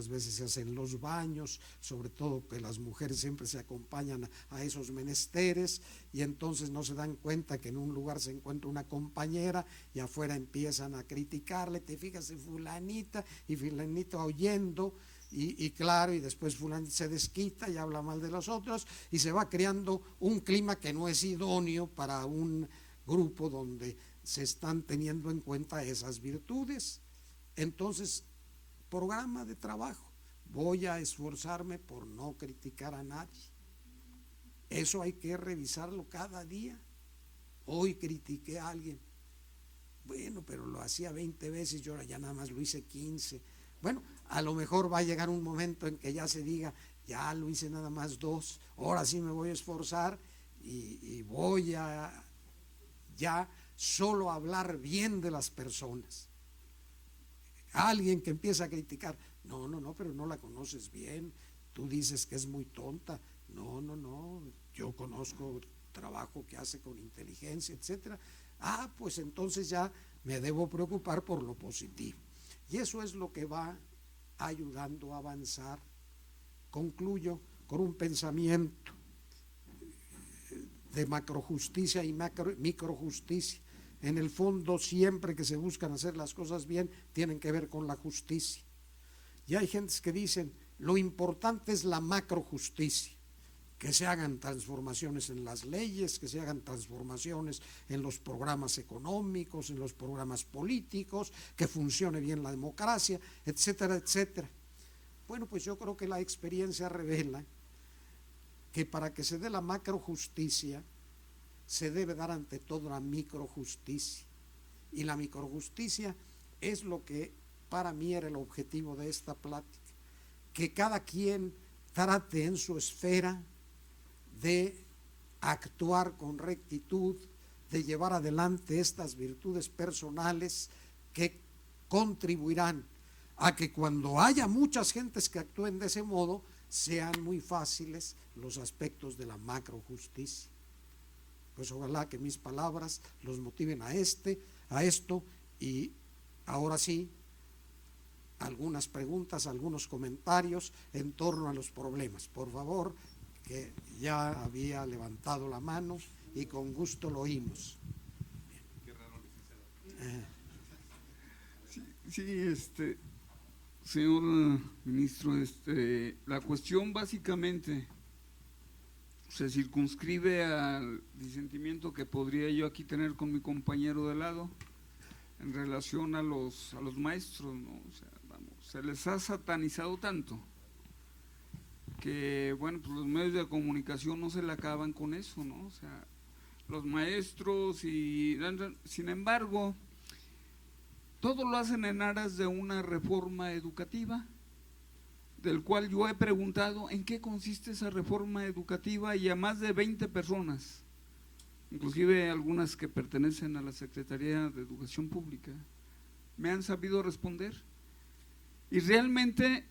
veces se hacen los baños, sobre todo que las mujeres siempre se acompañan a esos menesteres y entonces no se dan cuenta que en un lugar se encuentra una compañera y afuera empiezan a criticarle, te fijas en fulanita y fulanito oyendo y claro, y después fulanito se desquita y habla mal de los otros y se va creando un clima que no es idóneo para un grupo donde se están teniendo en cuenta esas virtudes. Entonces, programa de trabajo, voy a esforzarme por no criticar a nadie. Eso hay que revisarlo cada día. Hoy critiqué a alguien, bueno, pero lo hacía 20 veces, yo ya nada más lo hice 15. Bueno, a lo mejor va a llegar un momento en que ya se diga, ya lo hice nada más 2, ahora sí me voy a esforzar y voy a ya solo hablar bien de las personas. Alguien que empieza a criticar, no, pero no la conoces bien, tú dices que es muy tonta, no, yo conozco trabajo que hace con inteligencia, etcétera. Pues entonces ya me debo preocupar por lo positivo. Y eso es lo que va ayudando a avanzar. Concluyo con un pensamiento de macrojusticia y microjusticia. En el fondo, siempre que se buscan hacer las cosas bien, tienen que ver con la justicia. Y hay gentes que dicen, lo importante es la macrojusticia, que se hagan transformaciones en las leyes, que se hagan transformaciones en los programas económicos, en los programas políticos, que funcione bien la democracia, etcétera, etcétera. Bueno, pues yo creo que la experiencia revela que para que se dé la macrojusticia, se debe dar ante todo la microjusticia. Y la microjusticia es lo que para mí era el objetivo de esta plática, que cada quien trate en su esfera de actuar con rectitud, de llevar adelante estas virtudes personales que contribuirán a que cuando haya muchas gentes que actúen de ese modo, sean muy fáciles los aspectos de la macrojusticia. Pues ojalá que mis palabras los motiven a esto, y ahora sí, algunas preguntas, algunos comentarios en torno a los problemas. Por favor, que ya había levantado la mano y con gusto lo oímos. Qué raro, licenciado. Señor ministro, la cuestión básicamente se circunscribe al disentimiento que podría yo aquí tener con mi compañero de lado en relación a los maestros, ¿no? O sea, vamos, se les ha satanizado tanto que, bueno, pues los medios de comunicación no se le acaban con eso, ¿no? O sea, los maestros sin embargo, todo lo hacen en aras de una reforma educativa, del cual yo he preguntado en qué consiste esa reforma educativa, y a más de 20 personas, inclusive algunas que pertenecen a la Secretaría de Educación Pública, me han sabido responder. Y realmente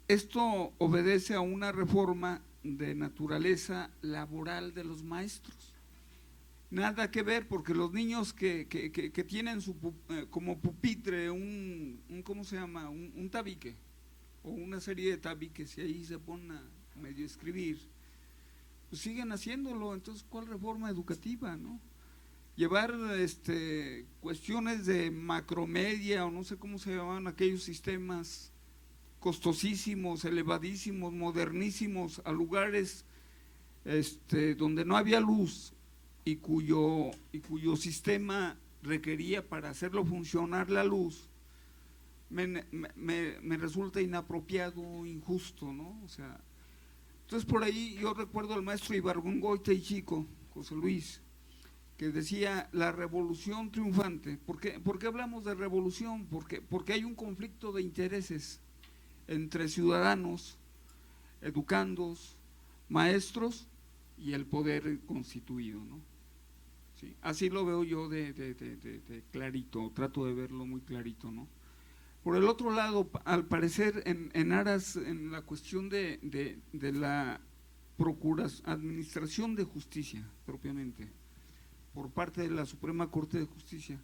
esto obedece a una reforma de naturaleza laboral de los maestros. Nada que ver, porque los niños que tienen como pupitre ¿cómo se llama? Un tabique o una serie de tabiques, y ahí se ponen a medio escribir, pues siguen haciéndolo. Entonces, ¿cuál reforma educativa, no? Llevar cuestiones de macromedia o no sé cómo se llamaban aquellos sistemas costosísimos, elevadísimos, modernísimos, a lugares donde no había luz y cuyo sistema requería para hacerlo funcionar la luz, me resulta inapropiado, injusto, ¿no? O sea, entonces por ahí yo recuerdo al maestro Ibargüengoitia y Chico, José Luis, que decía la revolución triunfante. ¿Por qué hablamos de revolución? Porque hay un conflicto de intereses entre ciudadanos, educandos, maestros y el poder constituido, ¿no? Sí, así lo veo yo de clarito, trato de verlo muy clarito, ¿no? Por el otro lado, al parecer, en aras, en la cuestión de la administración de justicia propiamente, por parte de la Suprema Corte de Justicia,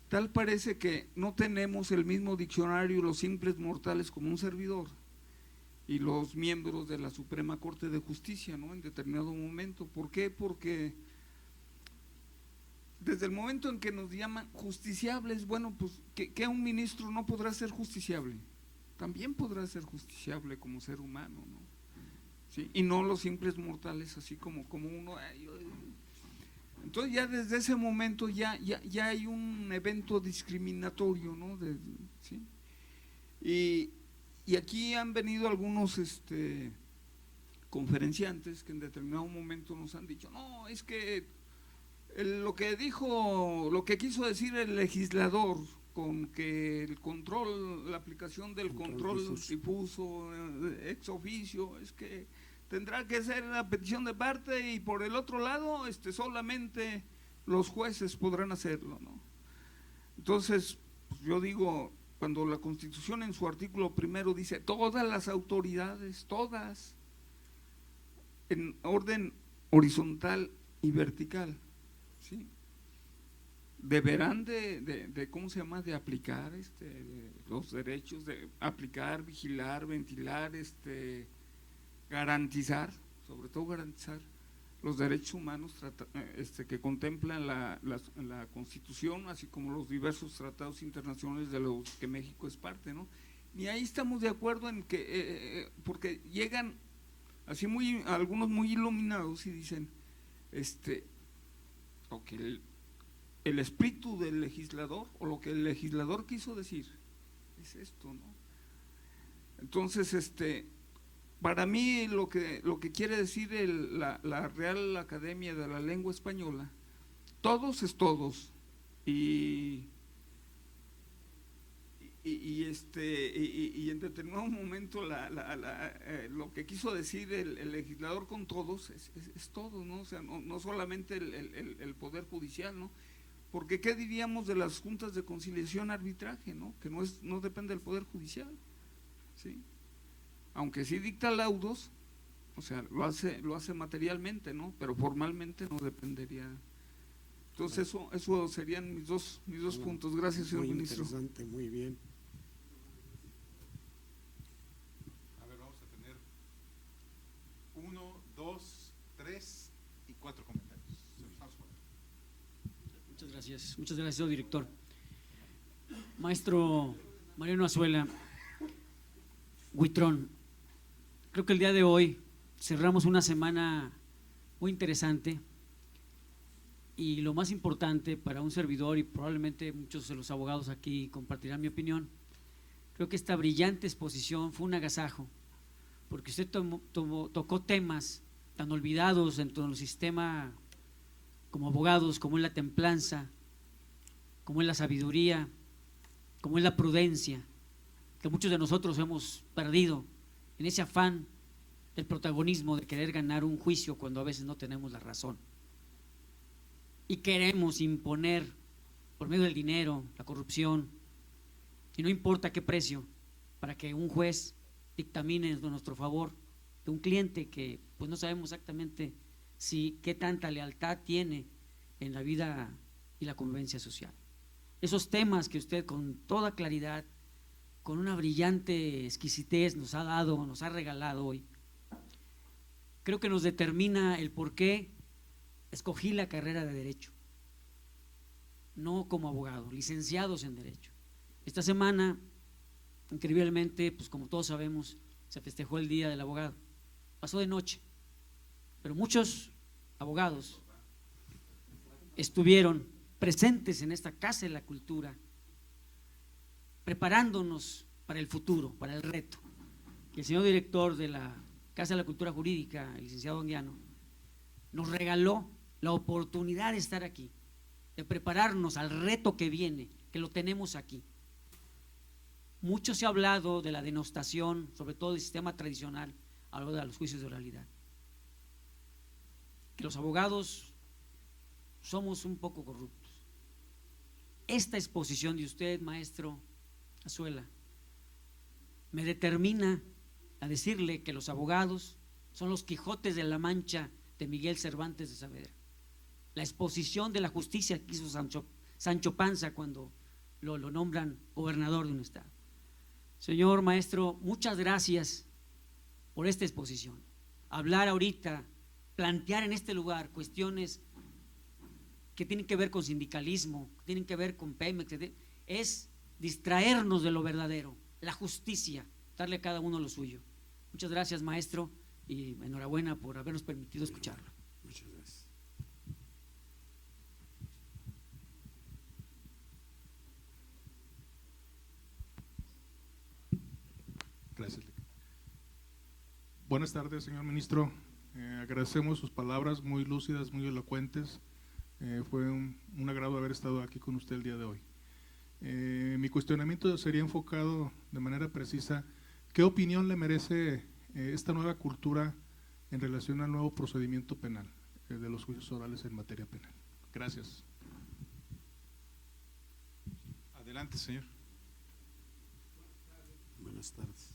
tal parece que no tenemos el mismo diccionario los simples mortales como un servidor, y los miembros de la Suprema Corte de Justicia, ¿no? En determinado momento. ¿Por qué? Porque desde el momento en que nos llaman justiciables, bueno, pues que un ministro no podrá ser justiciable, también podrá ser justiciable como ser humano, ¿no? ¿Sí? Y no los simples mortales, así como uno. Entonces ya desde ese momento ya hay un evento discriminatorio, ¿no? ¿Sí? Y aquí han venido algunos conferenciantes que en determinado momento nos han dicho, no, es que lo que quiso decir el legislador con que el control, la aplicación del control difuso ex oficio, es que tendrá que ser a petición de parte, y por el otro lado solamente los jueces podrán hacerlo, ¿no? Entonces, pues yo digo, cuando la Constitución en su artículo primero dice todas las autoridades, todas, en orden horizontal y vertical, ¿sí?, deberán de ¿cómo se llama?, de aplicar los derechos, de aplicar, vigilar, ventilar, garantizar, sobre todo garantizar los derechos humanos que contemplan la Constitución, así como los diversos tratados internacionales de los que México es parte, ¿no? Y ahí estamos de acuerdo en que, porque llegan así algunos muy iluminados y dicen, o que el espíritu del legislador, o lo que el legislador quiso decir, es esto, ¿no? Entonces, para mí lo que quiere decir la Real Academia de la Lengua Española, todos es todos, y en determinado momento lo que quiso decir el legislador con todos es todo, ¿no? O sea, no solamente el Poder Judicial, ¿no? Porque ¿qué diríamos de las juntas de conciliación arbitraje, ¿no? Que no depende del Poder Judicial, ¿sí? Aunque sí dicta laudos, o sea, lo hace materialmente, ¿no? Pero formalmente no dependería. Entonces eso serían mis dos puntos. Gracias, señor ministro. Muy interesante, muy bien. A ver, vamos a tener 1, 2, 3 y 4 comentarios. Muchas gracias, señor director. Maestro Mariano Azuela Huitrón, creo que el día de hoy cerramos una semana muy interesante, y lo más importante para un servidor, y probablemente muchos de los abogados aquí compartirán mi opinión, creo que esta brillante exposición fue un agasajo, porque usted tocó temas tan olvidados dentro del sistema como abogados, como es la templanza, como es la sabiduría, como es la prudencia, que muchos de nosotros hemos perdido en ese afán del protagonismo, de querer ganar un juicio cuando a veces no tenemos la razón, y queremos imponer por medio del dinero, la corrupción, y no importa a qué precio, para que un juez dictamine en nuestro favor de un cliente que pues no sabemos exactamente qué tanta lealtad tiene en la vida y la convivencia social. Esos temas que usted con toda claridad, con una brillante exquisitez nos ha regalado hoy, creo que nos determina el por qué escogí la carrera de Derecho, no como abogado, licenciados en Derecho. Esta semana, increíblemente, pues como todos sabemos, se festejó el Día del Abogado, pasó de noche, pero muchos abogados estuvieron presentes en esta Casa de la Cultura, preparándonos para el futuro, para el reto. Y el señor director de la Casa de la Cultura Jurídica, el licenciado Anguiano, nos regaló la oportunidad de estar aquí, de prepararnos al reto que viene, que lo tenemos aquí. Mucho se ha hablado de la denostación, sobre todo del sistema tradicional, a lo largo de los juicios de oralidad. Que los abogados somos un poco corruptos. Esta exposición de usted, maestro Azuela, me determina a decirle que los abogados son los Quijotes de la Mancha de Miguel Cervantes de Saavedra. La exposición de la justicia que hizo Sancho Panza cuando lo nombran gobernador de un estado. Señor maestro, muchas gracias por esta exposición. Hablar ahorita, plantear en este lugar cuestiones que tienen que ver con sindicalismo, que tienen que ver con Pemex, es distraernos de lo verdadero, la justicia, darle a cada uno lo suyo. Muchas gracias, maestro, y enhorabuena por habernos permitido escucharlo. Muchas gracias. Gracias. Buenas tardes, señor ministro. Agradecemos sus palabras muy lúcidas, muy elocuentes. Fue un agrado haber estado aquí con usted el día de hoy. Mi cuestionamiento sería enfocado de manera precisa. ¿Qué opinión le merece esta nueva cultura en relación al nuevo procedimiento penal de los juicios orales en materia penal? Gracias. Adelante, señor. Buenas tardes.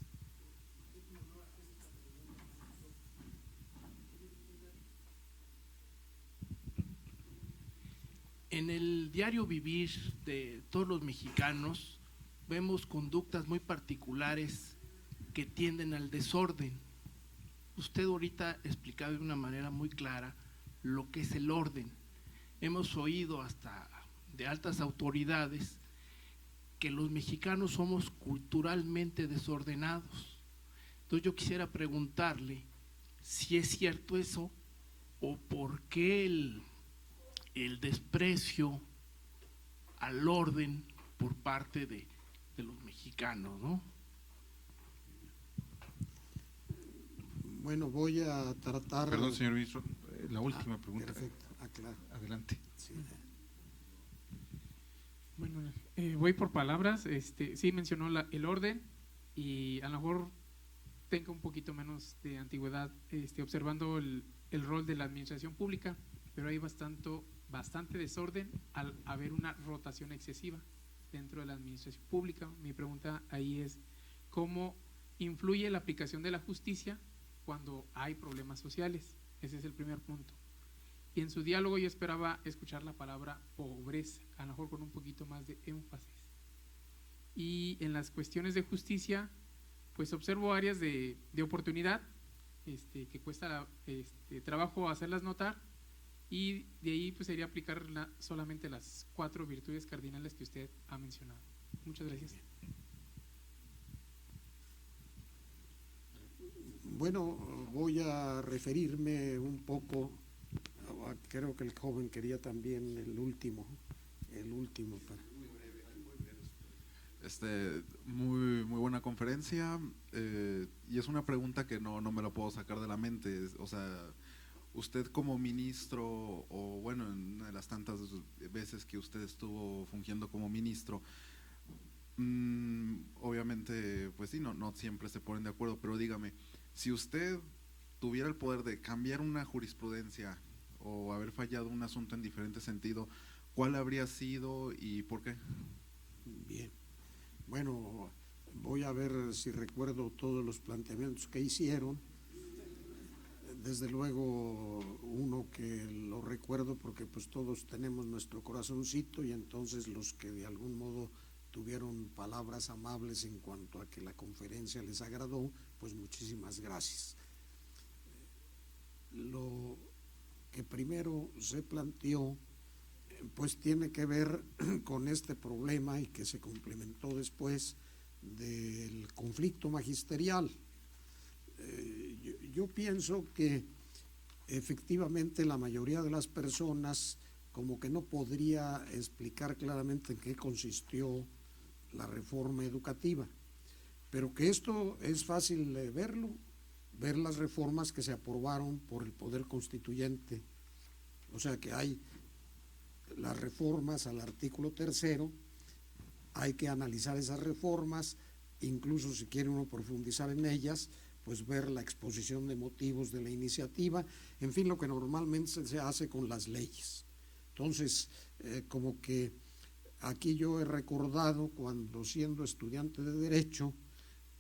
En el diario vivir de todos los mexicanos vemos conductas muy particulares que tienden al desorden. Usted ahorita explicaba de una manera muy clara lo que es el orden. Hemos oído hasta de altas autoridades que los mexicanos somos culturalmente desordenados. Entonces yo quisiera preguntarle si es cierto eso o por qué el desprecio al orden por parte de los mexicanos, ¿no? Bueno, voy a tratar… Perdón, señor ministro, la última pregunta. Perfecto, claro. Adelante. Sí. Bueno, voy por palabras. Sí mencionó el orden y a lo mejor tenga un poquito menos de antigüedad observando el rol de la administración pública, pero hay bastante desorden al haber una rotación excesiva dentro de la administración pública. Mi pregunta ahí es, ¿cómo influye la aplicación de la justicia cuando hay problemas sociales? Ese es el primer punto. Y en su diálogo yo esperaba escuchar la palabra pobreza, a lo mejor con un poquito más de énfasis. Y en las cuestiones de justicia, pues observo áreas de oportunidad que cuesta trabajo hacerlas notar, y de ahí pues sería aplicar solamente las 4 virtudes cardinales que usted ha mencionado. Muchas gracias. Bueno, voy a referirme un poco, creo que el joven quería también el último para… Muy buena conferencia, y es una pregunta que no me la puedo sacar de la mente. O sea, usted como ministro, o bueno, en una de las tantas veces que usted estuvo fungiendo como ministro, obviamente, pues sí, no siempre se ponen de acuerdo, pero dígame, si usted tuviera el poder de cambiar una jurisprudencia o haber fallado un asunto en diferente sentido, ¿cuál habría sido y por qué? Bien, bueno, voy a ver si recuerdo todos los planteamientos que hicieron. Desde luego uno que lo recuerdo porque pues todos tenemos nuestro corazoncito, y entonces los que de algún modo tuvieron palabras amables en cuanto a que la conferencia les agradó, pues muchísimas gracias. Lo que primero se planteó pues tiene que ver con este problema, y que se complementó después, del conflicto magisterial. Yo pienso que efectivamente la mayoría de las personas como que no podría explicar claramente en qué consistió la reforma educativa, pero que esto es fácil de verlo, ver las reformas que se aprobaron por el Poder Constituyente. O sea que hay las reformas al artículo 3, hay que analizar esas reformas, incluso si quiere uno profundizar en ellas, pues ver la exposición de motivos de la iniciativa, en fin, lo que normalmente se hace con las leyes. Entonces, como que aquí yo he recordado cuando, siendo estudiante de Derecho,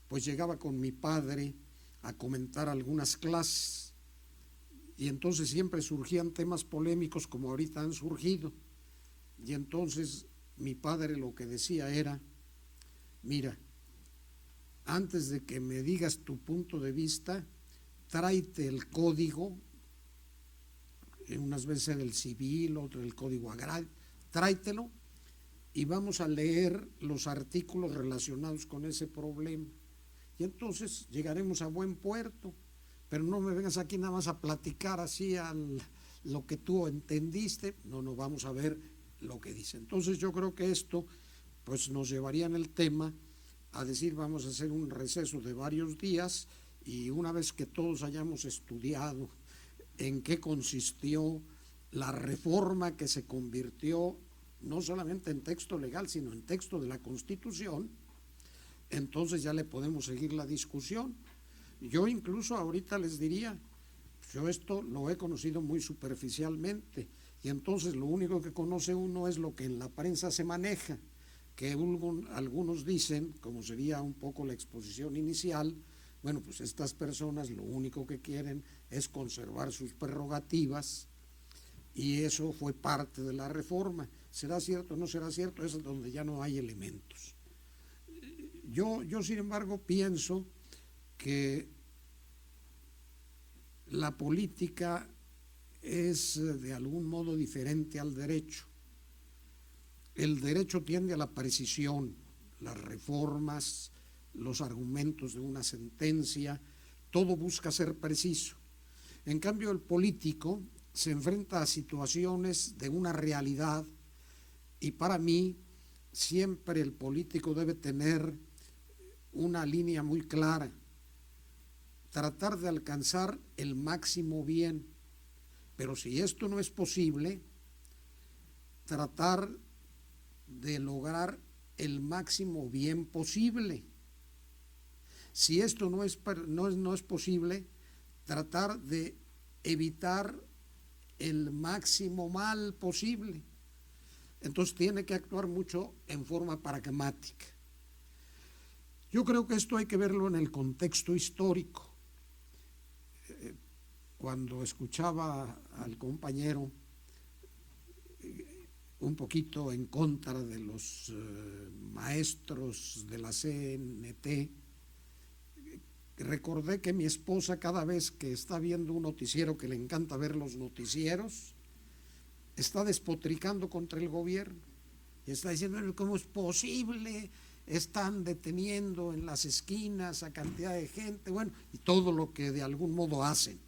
pues llegaba con mi padre a comentar algunas clases, y entonces siempre surgían temas polémicos como ahorita han surgido, y entonces mi padre lo que decía era: mira, antes de que me digas tu punto de vista, tráete el código, unas veces el civil, otro el código agrario, tráetelo y vamos a leer los artículos relacionados con ese problema. Y entonces llegaremos a buen puerto, pero no me vengas aquí nada más a platicar así lo que tú entendiste, no, vamos a ver lo que dice. Entonces yo creo que esto pues nos llevaría en el tema a decir vamos a hacer un receso de varios días y una vez que todos hayamos estudiado en qué consistió la reforma que se convirtió no solamente en texto legal, sino en texto de la Constitución, entonces ya le podemos seguir la discusión. Yo incluso ahorita les diría, yo esto lo he conocido muy superficialmente y entonces lo único que conoce uno es lo que en la prensa se maneja, que algunos dicen, como sería un poco la exposición inicial, bueno, pues estas personas lo único que quieren es conservar sus prerrogativas y eso fue parte de la reforma. ¿Será cierto o no será cierto? Es donde ya no hay elementos. Yo sin embargo pienso que la política es de algún modo diferente al derecho. El derecho tiende a la precisión, las reformas, los argumentos de una sentencia, todo busca ser preciso. En cambio, el político se enfrenta a situaciones de una realidad y para mí siempre el político debe tener una línea muy clara, tratar de alcanzar el máximo bien, pero si esto no es posible, tratar de lograr el máximo bien posible. Si esto no es posible, tratar de evitar el máximo mal posible. Entonces tiene que actuar mucho en forma pragmática. Yo creo que esto hay que verlo en el contexto histórico. Cuando escuchaba al compañero un poquito en contra de los maestros de la CNT, recordé que mi esposa cada vez que está viendo un noticiero, que le encanta ver los noticieros, está despotricando contra el gobierno y está diciendo, ¿cómo es posible? Están deteniendo en las esquinas a cantidad de gente, bueno, y todo lo que de algún modo hacen.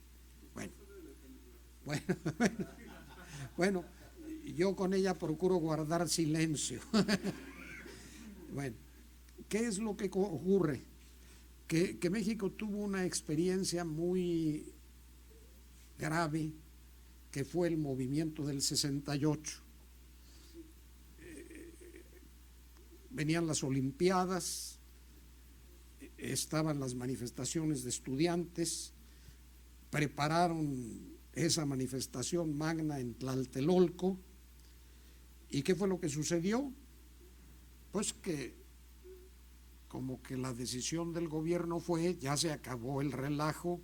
Bueno, yo con ella procuro guardar silencio. Bueno, ¿qué es lo que ocurre? Que México tuvo una experiencia muy grave, que fue el movimiento del 68. Venían las Olimpiadas, estaban las manifestaciones de estudiantes, prepararon esa manifestación magna en Tlatelolco. ¿Y qué fue lo que sucedió? Pues que como que la decisión del gobierno fue, ya se acabó el relajo,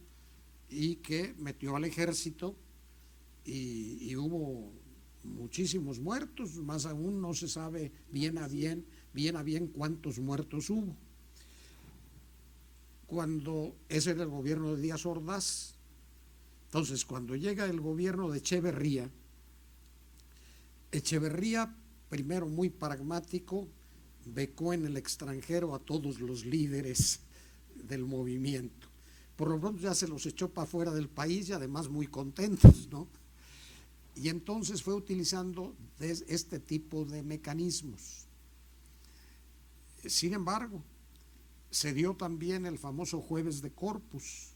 y que metió al ejército y hubo muchísimos muertos, más aún no se sabe bien a bien cuántos muertos hubo. Cuando ese era el gobierno de Díaz Ordaz, entonces cuando llega el gobierno de Echeverría, primero muy pragmático, becó en el extranjero a todos los líderes del movimiento. Por lo pronto ya se los echó para afuera del país y además muy contentos, ¿no? Y entonces fue utilizando este tipo de mecanismos. Sin embargo, se dio también el famoso Jueves de Corpus.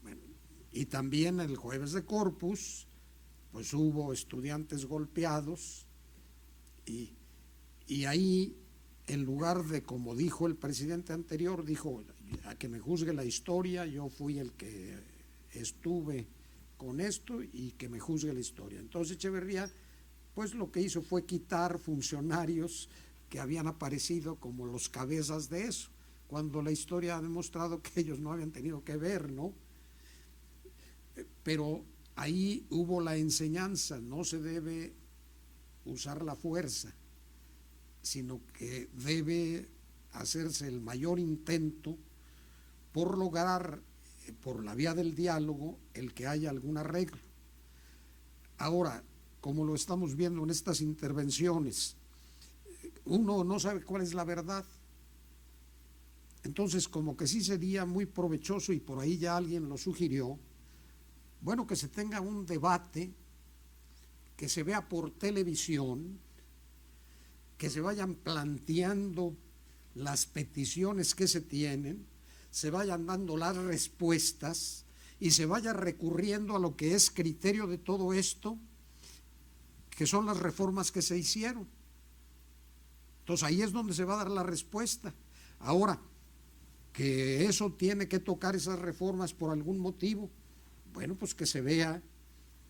Bueno, y también el Jueves de Corpus, pues hubo estudiantes golpeados y ahí, en lugar de, como dijo el presidente anterior, dijo, a que me juzgue la historia, yo fui el que estuve con esto y que me juzgue la historia. Entonces Echeverría, pues lo que hizo fue quitar funcionarios que habían aparecido como los cabezas de eso, cuando la historia ha demostrado que ellos no habían tenido que ver, ¿no? Pero ahí hubo la enseñanza, no se debe usar la fuerza, sino que debe hacerse el mayor intento por lograr, por la vía del diálogo, el que haya algún arreglo. Ahora, como lo estamos viendo en estas intervenciones, uno no sabe cuál es la verdad. Entonces, como que sí sería muy provechoso, y por ahí ya alguien lo sugirió, bueno, que se tenga un debate, que se vea por televisión, que se vayan planteando las peticiones que se tienen, se vayan dando las respuestas y se vaya recurriendo a lo que es criterio de todo esto, que son las reformas que se hicieron. Entonces ahí es donde se va a dar la respuesta. Ahora, que eso tiene que tocar esas reformas por algún motivo, bueno, pues que se vea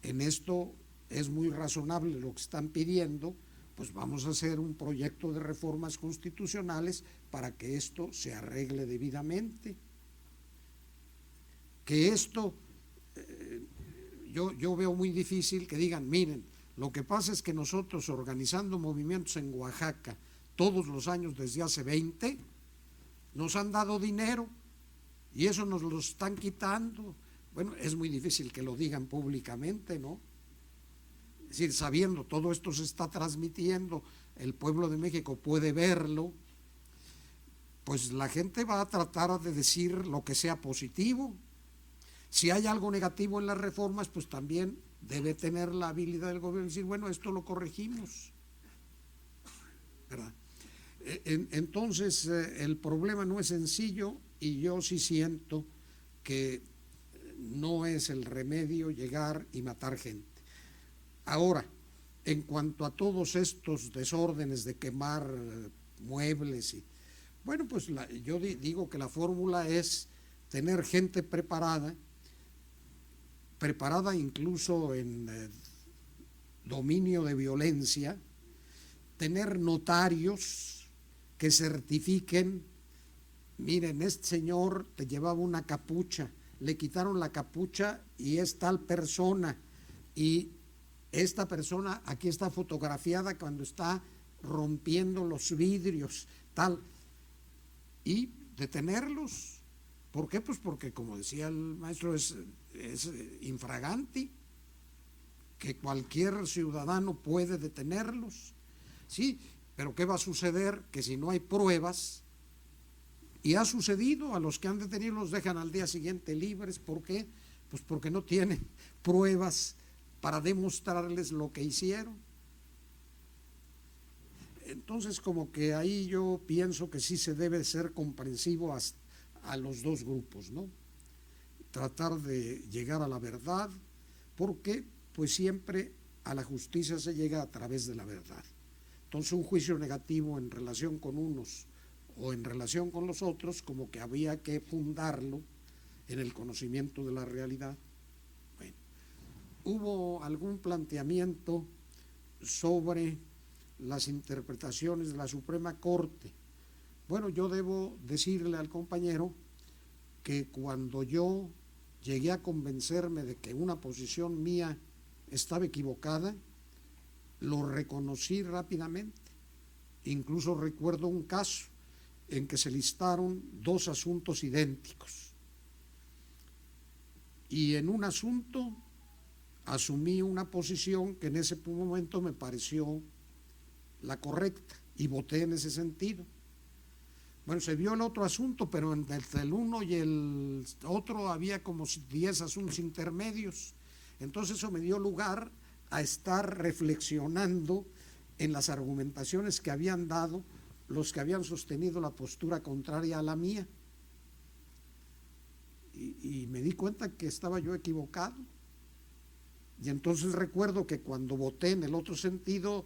en esto, es muy razonable lo que están pidiendo, pues vamos a hacer un proyecto de reformas constitucionales para que esto se arregle debidamente. Que esto, yo veo muy difícil que digan, miren, lo que pasa es que nosotros organizando movimientos en Oaxaca todos los años desde hace 20, nos han dado dinero y eso nos lo están quitando. Bueno, es muy difícil que lo digan públicamente, ¿no? Es decir, sabiendo todo esto se está transmitiendo, el pueblo de México puede verlo, pues la gente va a tratar de decir lo que sea positivo. Si hay algo negativo en las reformas, pues también debe tener la habilidad del gobierno de decir, bueno, esto lo corregimos, ¿verdad? Entonces, el problema no es sencillo y yo sí siento que no es el remedio llegar y matar gente. Ahora, en cuanto a todos estos desórdenes de quemar muebles, bueno, pues yo digo que la fórmula es tener gente preparada incluso en dominio de violencia, tener notarios que certifiquen, miren, este señor te llevaba una capucha, le quitaron la capucha y es tal persona, y esta persona aquí está fotografiada cuando está rompiendo los vidrios, tal, y detenerlos. ¿Por qué? Pues porque, como decía el maestro, es infraganti, que cualquier ciudadano puede detenerlos, sí, pero ¿qué va a suceder? Que si no hay pruebas, y ha sucedido, a los que han detenido los dejan al día siguiente libres. ¿Por qué? Pues porque no tienen pruebas para demostrarles lo que hicieron. Entonces, como que ahí yo pienso que sí se debe ser comprensivo a los dos grupos, ¿no? Tratar de llegar a la verdad, porque pues siempre a la justicia se llega a través de la verdad. Entonces, un juicio negativo en relación con unos o en relación con los otros, como que había que fundarlo en el conocimiento de la realidad. Bueno, hubo algún planteamiento sobre las interpretaciones de la Suprema Corte. Bueno, yo debo decirle al compañero que cuando yo llegué a convencerme de que una posición mía estaba equivocada, lo reconocí rápidamente. Incluso recuerdo un caso en que se listaron dos asuntos idénticos, y en un asunto asumí una posición que en ese momento me pareció la correcta y voté en ese sentido. Bueno, se vio el otro asunto, pero entre el uno y el otro había como 10 asuntos intermedios. Entonces eso me dio lugar a estar reflexionando en las argumentaciones que habían dado los que habían sostenido la postura contraria a la mía. Y me di cuenta que estaba yo equivocado. Y entonces recuerdo que cuando voté en el otro sentido,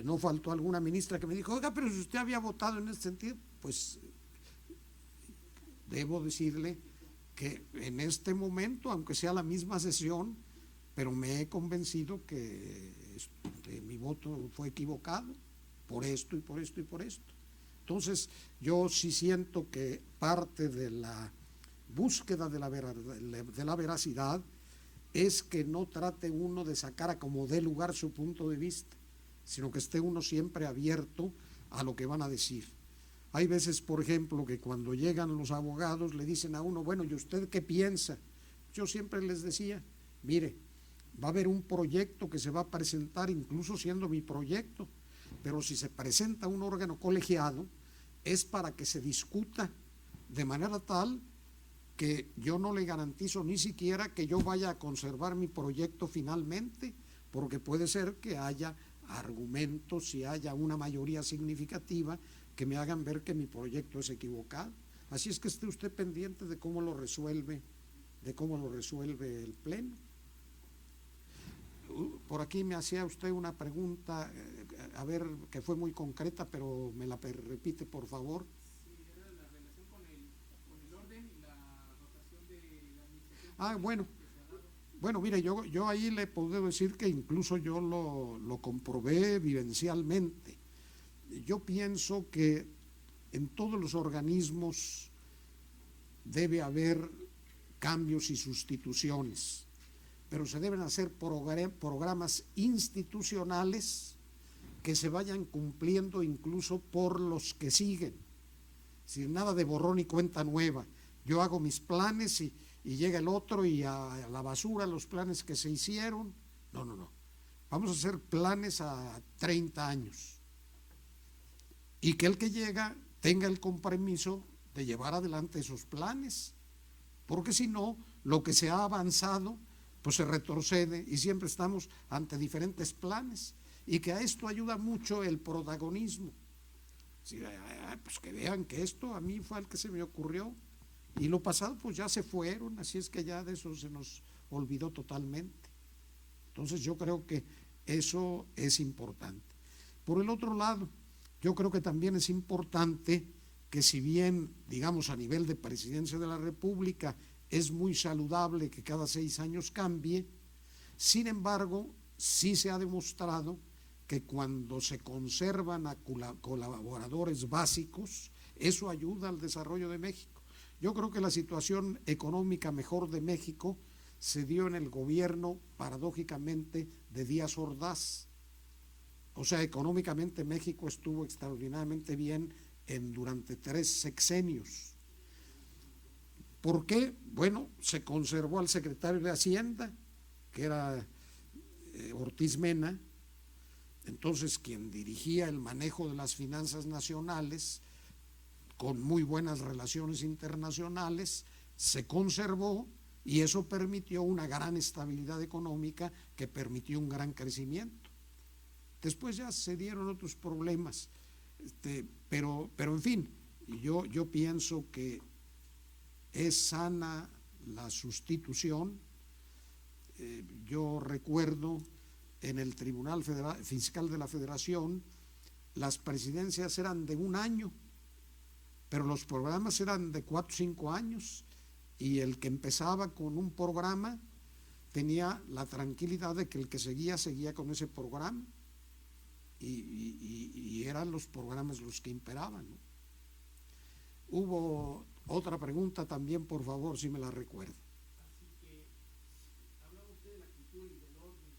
no faltó alguna ministra que me dijo, oiga, pero si usted había votado en ese sentido, pues debo decirle que en este momento, aunque sea la misma sesión, pero me he convencido que mi voto fue equivocado por esto y por esto y por esto. Entonces, yo sí siento que parte de la búsqueda de la veracidad es que no trate uno de sacar a como dé lugar su punto de vista, sino que esté uno siempre abierto a lo que van a decir. Hay veces, por ejemplo, que cuando llegan los abogados le dicen a uno, bueno, ¿y usted qué piensa? Yo siempre les decía, mire, va a haber un proyecto que se va a presentar, incluso siendo mi proyecto, pero si se presenta un órgano colegiado, es para que se discuta de manera tal que yo no le garantizo ni siquiera que yo vaya a conservar mi proyecto finalmente, porque puede ser que haya argumentos y haya una mayoría significativa que me hagan ver que mi proyecto es equivocado. Así es que esté usted pendiente de cómo lo resuelve el Pleno. Por aquí me hacía usted una pregunta, a ver, que fue muy concreta, pero me la repite, por favor. Sí, era la relación con el orden y la rotación de la administración. Bueno, mire, yo ahí le puedo decir que incluso yo lo comprobé vivencialmente. Yo pienso que en todos los organismos debe haber cambios y sustituciones, pero se deben hacer programas institucionales que se vayan cumpliendo incluso por los que siguen. Sin nada de borrón y cuenta nueva. Yo hago mis planes y llega el otro y a la basura los planes que se hicieron. No. Vamos a hacer planes a 30 años. Y que el que llega tenga el compromiso de llevar adelante esos planes. Porque si no, lo que se ha avanzado pues se retrocede y siempre estamos ante diferentes planes, y que a esto ayuda mucho el protagonismo. Pues que vean que esto a mí fue el que se me ocurrió, y lo pasado pues ya se fueron, así es que ya de eso se nos olvidó totalmente. Entonces yo creo que eso es importante. Por el otro lado, yo creo que también es importante que, si bien, digamos, a nivel de Presidencia de la República es muy saludable que cada 6 años cambie, sin embargo, sí se ha demostrado que cuando se conservan a colaboradores básicos, eso ayuda al desarrollo de México. Yo creo que la situación económica mejor de México se dio en el gobierno, paradójicamente, de Díaz Ordaz. O sea, económicamente México estuvo extraordinariamente bien durante 3 sexenios. ¿Por qué? Bueno, se conservó al secretario de Hacienda, que era Ortiz Mena. Entonces, quien dirigía el manejo de las finanzas nacionales, con muy buenas relaciones internacionales, se conservó, y eso permitió una gran estabilidad económica que permitió un gran crecimiento. Después ya se dieron otros problemas, pero en fin, yo pienso que es sana la sustitución. Yo recuerdo en el Tribunal Fiscal de la Federación, las presidencias eran de 1 año, pero los programas eran de 4 o 5 años, y el que empezaba con un programa tenía la tranquilidad de que el que seguía con ese programa, y eran los programas los que imperaban, ¿no? Hubo otra pregunta también, por favor, si me la recuerda. Así que hablaba usted de la cultura y del orden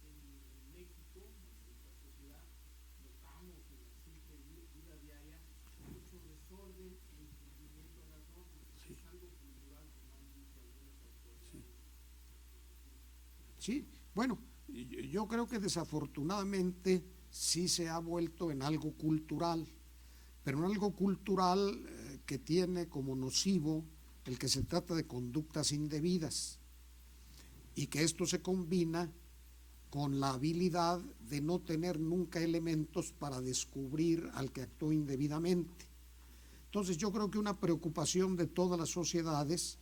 en México, en nuestra sociedad. Notamos en la simple vida diaria mucho desorden e incumplimiento de las normas. Sí. Es algo cultural, como han dicho algunas autoridades. Sí, bueno, yo creo que desafortunadamente sí se ha vuelto en algo cultural, pero en algo cultural que tiene como nocivo el que se trata de conductas indebidas, y que esto se combina con la habilidad de no tener nunca elementos para descubrir al que actuó indebidamente. Entonces yo creo que una preocupación de todas las sociedades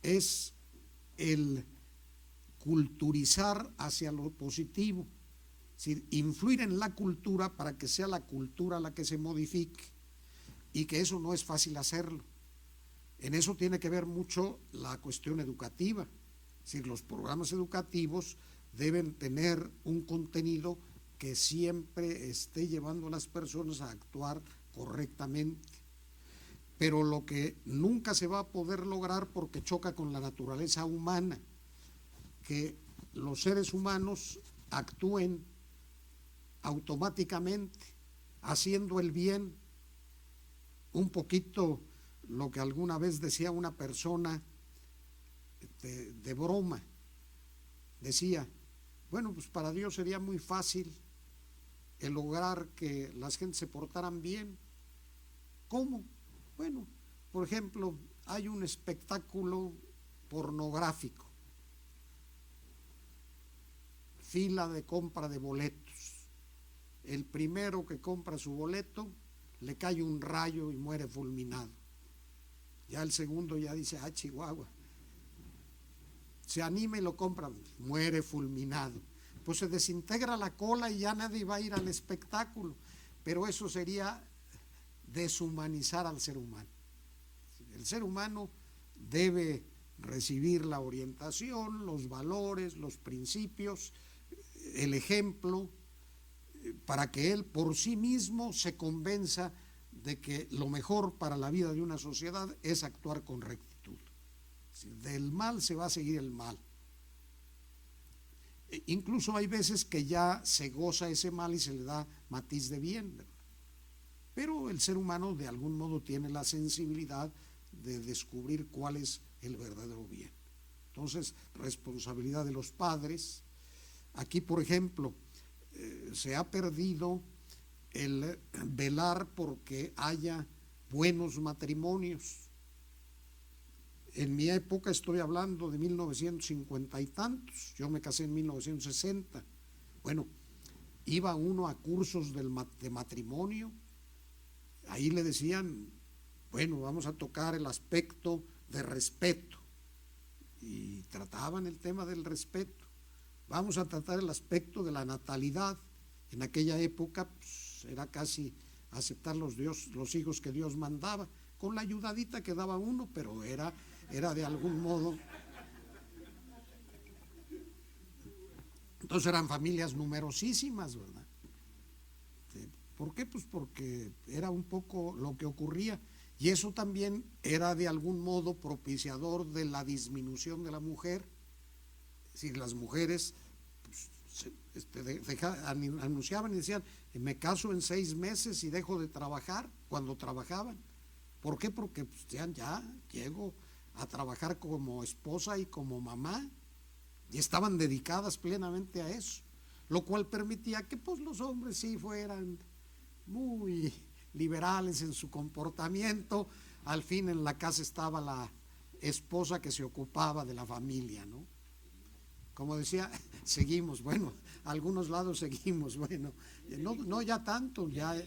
es el culturizar hacia lo positivo, es decir, influir en la cultura para que sea la cultura la que se modifique, y que eso no es fácil hacerlo. En eso tiene que ver mucho la cuestión educativa, es decir, los programas educativos deben tener un contenido que siempre esté llevando a las personas a actuar correctamente, pero lo que nunca se va a poder lograr, porque choca con la naturaleza humana, que los seres humanos actúen automáticamente haciendo el bien, un poquito lo que alguna vez decía una persona de broma. Decía, bueno, pues para Dios sería muy fácil el lograr que las gentes se portaran bien. ¿Cómo? Bueno, por ejemplo, hay un espectáculo pornográfico, fila de compra de boletos. El primero que compra su boleto le cae un rayo y muere fulminado. Ya el segundo ya dice, ah, Chihuahua. Se anima y lo compra, muere fulminado. Pues se desintegra la cola y ya nadie va a ir al espectáculo. Pero eso sería deshumanizar al ser humano. El ser humano debe recibir la orientación, los valores, los principios, el ejemplo, para que él por sí mismo se convenza de que lo mejor para la vida de una sociedad es actuar con rectitud. Del mal se va a seguir el mal. Incluso hay veces que ya se goza ese mal y se le da matiz de bien, ¿verdad? Pero el ser humano de algún modo tiene la sensibilidad de descubrir cuál es el verdadero bien. Entonces, responsabilidad de los padres. Aquí, por ejemplo, se ha perdido el velar porque haya buenos matrimonios. En mi época, estoy hablando de 1950 y tantos, yo me casé en 1960. Bueno, iba uno a cursos de matrimonio, ahí le decían, bueno, vamos a tocar el aspecto de respeto, y trataban el tema del respeto. Vamos a tratar el aspecto de la natalidad. En aquella época pues, era casi aceptar los hijos que Dios mandaba, con la ayudadita que daba uno, pero era de algún modo. Entonces eran familias numerosísimas, ¿verdad? ¿Por qué? Pues porque era un poco lo que ocurría, y eso también era de algún modo propiciador de la disminución de la mujer. Es decir, las mujeres pues, anunciaban y decían, me caso en 6 meses y dejo de trabajar, cuando trabajaban. ¿Por qué? Porque pues, ya llego a trabajar como esposa y como mamá, y estaban dedicadas plenamente a eso, lo cual permitía que pues los hombres sí fueran muy liberales en su comportamiento. Al fin en la casa estaba la esposa que se ocupaba de la familia, ¿no? Como decía, seguimos, bueno, algunos lados seguimos, bueno, no ya tanto, ya.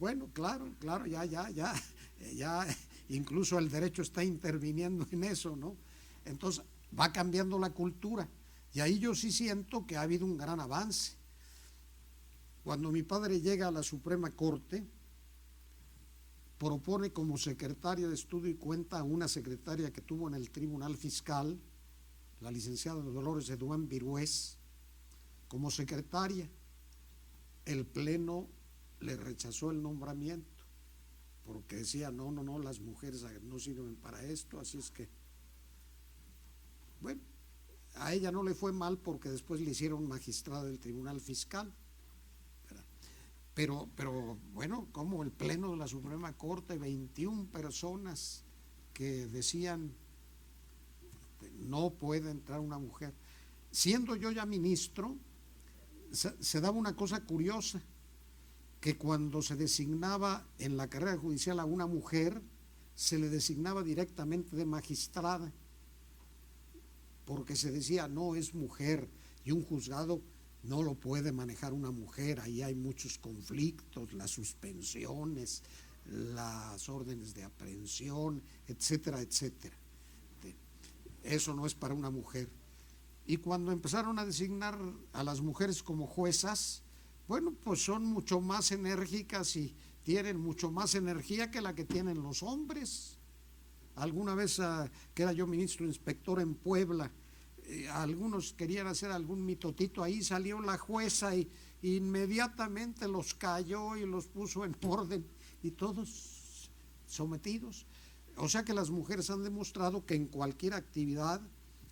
Bueno, claro, ya, incluso el derecho está interviniendo en eso, ¿no? Entonces va cambiando la cultura, y ahí yo sí siento que ha habido un gran avance. Cuando mi padre llega a la Suprema Corte, propone como secretaria de estudio y cuenta a una secretaria que tuvo en el Tribunal Fiscal, la licenciada Dolores Eduán Virués, como secretaria. El Pleno le rechazó el nombramiento porque decía, no, las mujeres no sirven para esto, así es que, bueno, a ella no le fue mal porque después le hicieron magistrada del Tribunal Fiscal, ¿verdad? Pero bueno, como el Pleno de la Suprema Corte, 21 personas que decían no puede entrar una mujer. Siendo yo ya ministro, se daba una cosa curiosa, que cuando se designaba en la carrera judicial a una mujer, se le designaba directamente de magistrada, porque se decía, no, es mujer, y un juzgado no lo puede manejar una mujer, ahí hay muchos conflictos, las suspensiones, las órdenes de aprehensión, etcétera, etcétera. Eso no es para una mujer. Y cuando empezaron a designar a las mujeres como juezas, bueno, pues son mucho más enérgicas y tienen mucho más energía que la que tienen los hombres. Alguna vez que era yo ministro inspector en Puebla, algunos querían hacer algún mitotito ahí, salió la jueza y inmediatamente los cayó y los puso en orden, y todos sometidos. O sea que las mujeres han demostrado que en cualquier actividad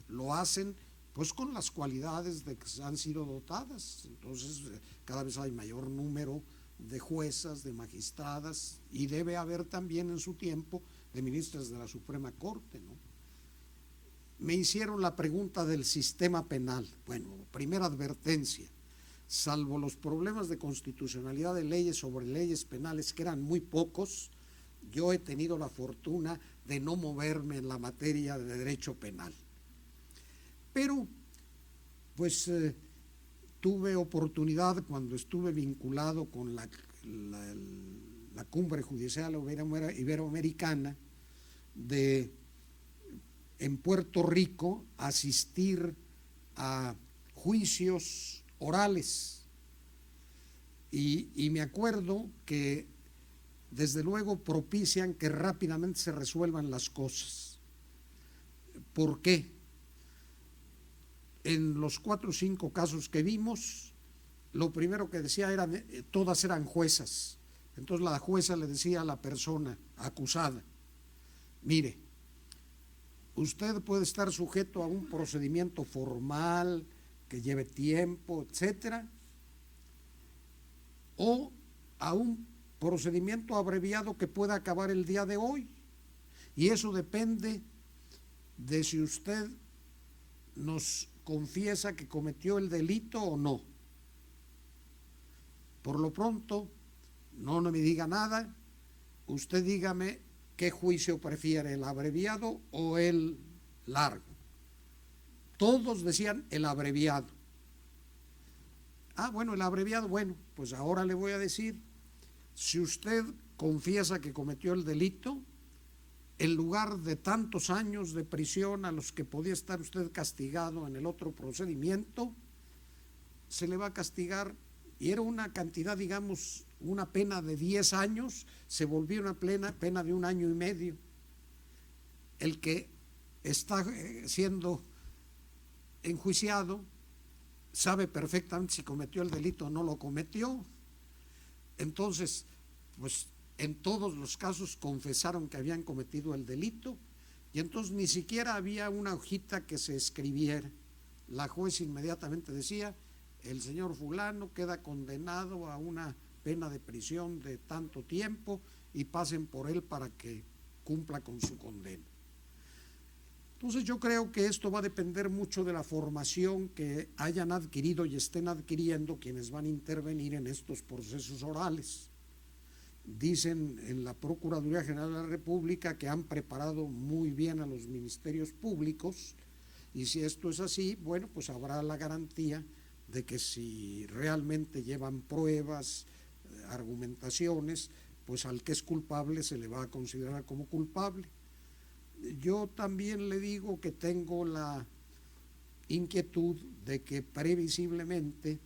lo hacen pues con las cualidades de que han sido dotadas. Entonces cada vez hay mayor número de juezas, de magistradas, y debe haber también en su tiempo de ministras de la Suprema Corte, ¿no? Me hicieron la pregunta del sistema penal. Bueno, primera advertencia, salvo los problemas de constitucionalidad de leyes sobre leyes penales, que eran muy pocos, yo he tenido la fortuna de no moverme en la materia de derecho penal. Pero, pues, tuve oportunidad cuando estuve vinculado con la Cumbre Judicial Iberoamericana de en Puerto Rico asistir a juicios orales y me acuerdo que desde luego propician que rápidamente se resuelvan las cosas. ¿Por qué? En los 4 o 5 casos que vimos, lo primero que decía era, todas eran juezas. Entonces la jueza le decía a la persona acusada, mire, usted puede estar sujeto a un procedimiento formal que lleve tiempo, etcétera, o a un procedimiento abreviado que pueda acabar el día de hoy. Y eso depende de si usted nos confiesa que cometió el delito o no. Por lo pronto, no me diga nada, usted dígame qué juicio prefiere, el abreviado o el largo. Todos decían el abreviado. Ah, bueno, el abreviado, bueno, pues ahora le voy a decir, si usted confiesa que cometió el delito, en lugar de tantos años de prisión a los que podía estar usted castigado en el otro procedimiento, se le va a castigar, y era una cantidad, digamos, una pena de 10 años, se volvió una pena de 1 año y medio. El que está siendo enjuiciado sabe perfectamente si cometió el delito o no lo cometió. Entonces, pues en todos los casos confesaron que habían cometido el delito, y entonces ni siquiera había una hojita que se escribiera. La juez inmediatamente decía, el señor fulano queda condenado a una pena de prisión de tanto tiempo y pasen por él para que cumpla con su condena. Entonces yo creo que esto va a depender mucho de la formación que hayan adquirido y estén adquiriendo quienes van a intervenir en estos procesos orales. Dicen en la Procuraduría General de la República que han preparado muy bien a los ministerios públicos, y si esto es así, bueno, pues habrá la garantía de que si realmente llevan pruebas, argumentaciones, pues al que es culpable se le va a considerar como culpable. Yo también le digo que tengo la inquietud de que previsiblemente,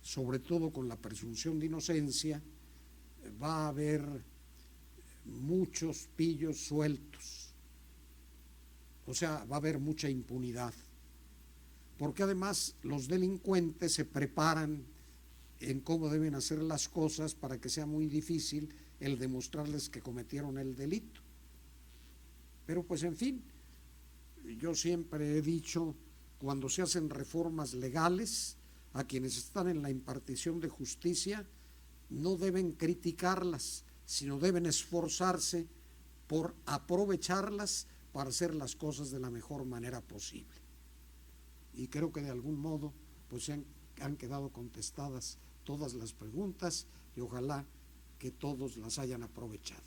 sobre todo con la presunción de inocencia, va a haber muchos pillos sueltos, o sea, va a haber mucha impunidad, porque además los delincuentes se preparan en cómo deben hacer las cosas para que sea muy difícil el demostrarles que cometieron el delito. Pero pues en fin, yo siempre he dicho, cuando se hacen reformas legales, a quienes están en la impartición de justicia no deben criticarlas, sino deben esforzarse por aprovecharlas para hacer las cosas de la mejor manera posible. Y creo que de algún modo pues han quedado contestadas todas las preguntas, y ojalá que todos las hayan aprovechado.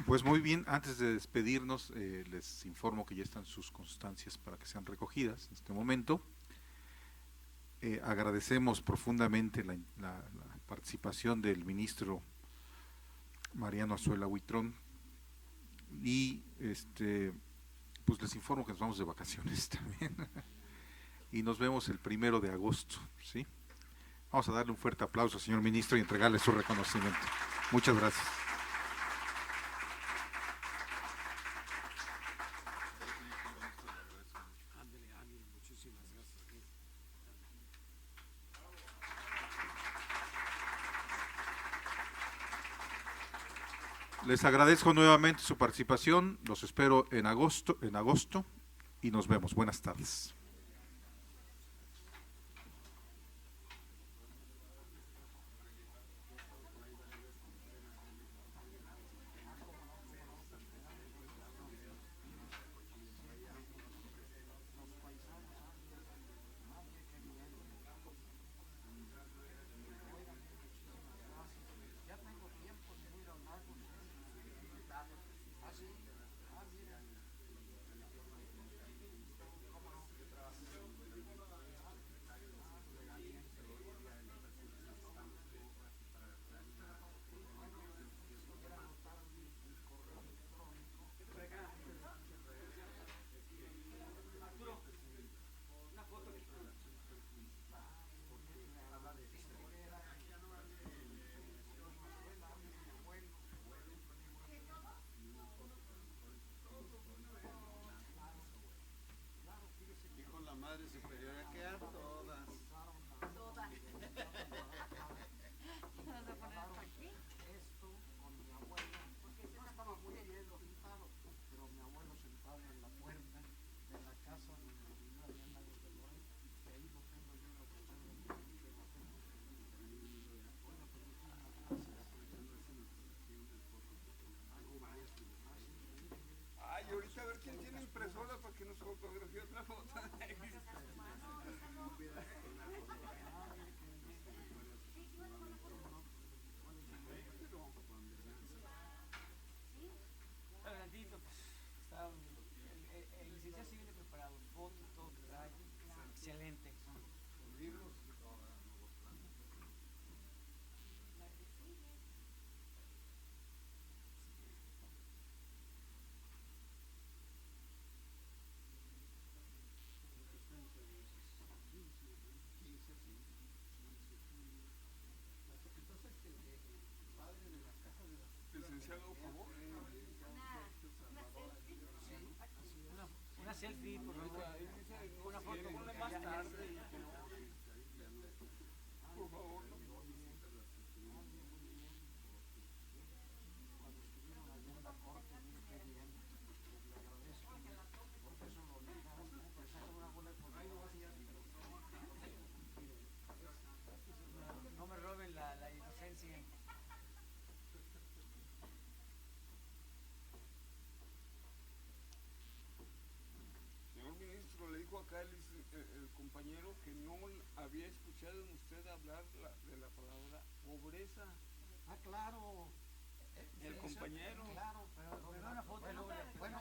Pues muy bien, antes de despedirnos, les informo que ya están sus constancias para que sean recogidas en este momento. Agradecemos profundamente la participación del ministro Mariano Azuela Huitrón, y pues les informo que nos vamos de vacaciones también y nos vemos el 1 de agosto, ¿sí? Vamos a darle un fuerte aplauso al señor ministro y entregarle su reconocimiento. Muchas gracias. Les agradezco nuevamente su participación, los espero en agosto y nos vemos. Buenas tardes. Ay, ahorita a ver quién tiene impresora para que nos fotografíe otra foto. Adelantito, pues, está, el licenciado sí viene preparado, fotos, todo que trae, excelente. Licenciado, por favor. Una selfie, por favor. Una foto, ponle más tarde. Por favor. No me roben la inocencia. Señor ministro, le dijo acá el compañero que no había escuchado en usted hablar de la palabra pobreza. Ah, claro. El compañero. Claro, pero una foto, bueno, luego le- bueno,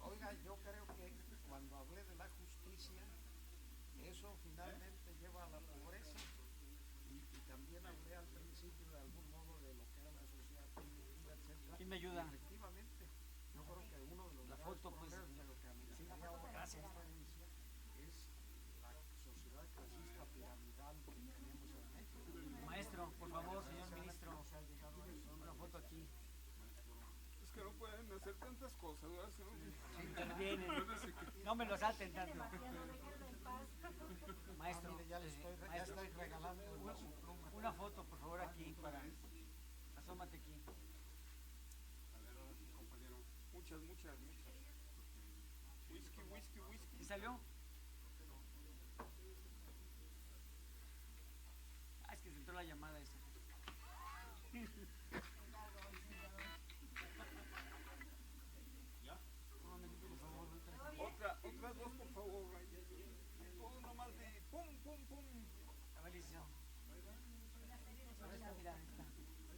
oiga, yo creo que cuando hablé de la justicia, eso finalmente lleva a la pobreza. Y también hablé al principio de algún modo de lo que era la sociedad primitiva, etcétera. ¿Quién me ayuda? Y efectivamente, yo creo que uno de los La graves foto, pues. problemas de lo que amenaza ahora Gracias. la conferencia es la sociedad clasista piramidal que tenemos en México. Maestro, por favor, señor ministro, una foto aquí. Es que no pueden hacer tantas cosas, ¿verdad, señor? Intervienen. No me lo salten tanto. Maestro, Mire, ya maestro, estoy regalando su pluma. una foto, por favor, aquí para. Asómate aquí. Muchas. Whisky. ¿Sí salió? Ah, es que se entró la llamada esa. Un momentito, por favor. Otras dos, por favor. Todo nomás de pum. A ver, licenciado. Ahora está, mira, ahí está.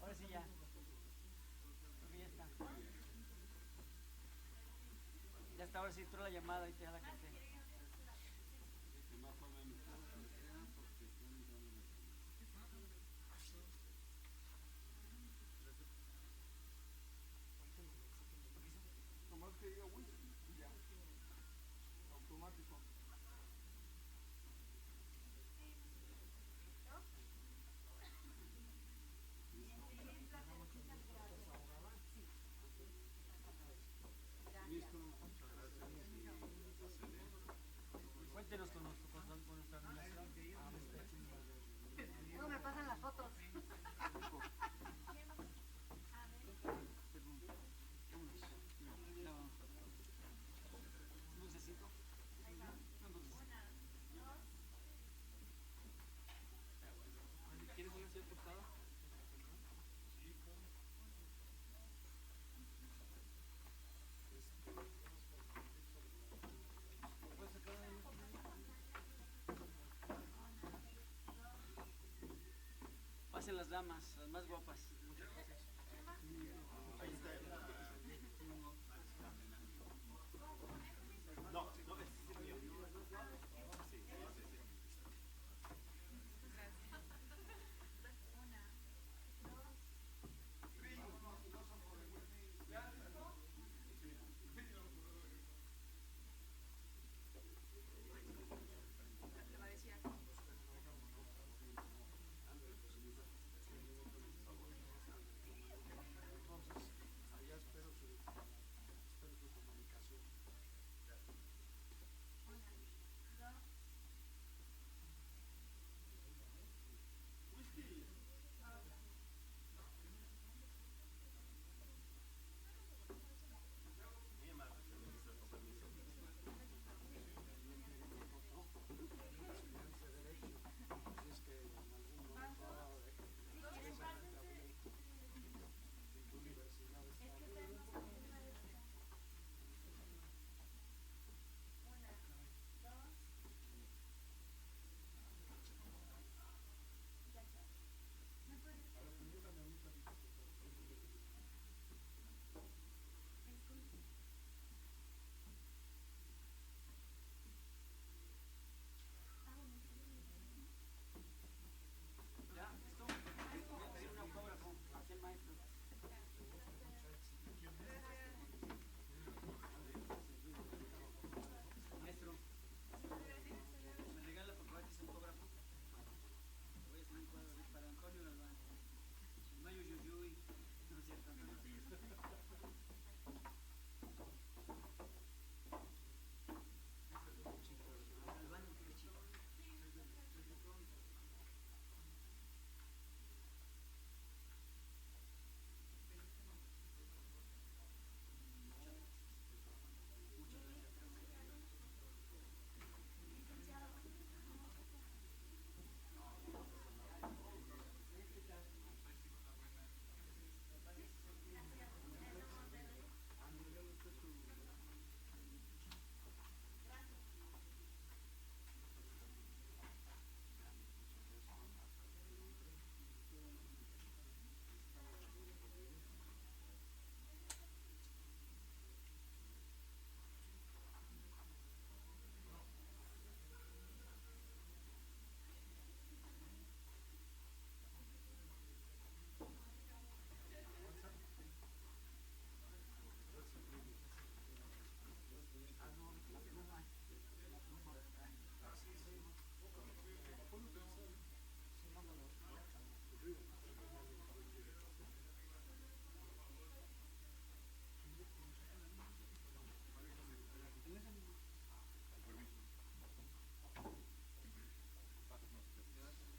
Ahora sí ya. Creo que ya está. Ya está, ahora sí entró la llamada y ya la corté. Nomás que diga whisky y ya. Automático. Cuéntenos con damas, las más guapas. No, no, ese es el mío.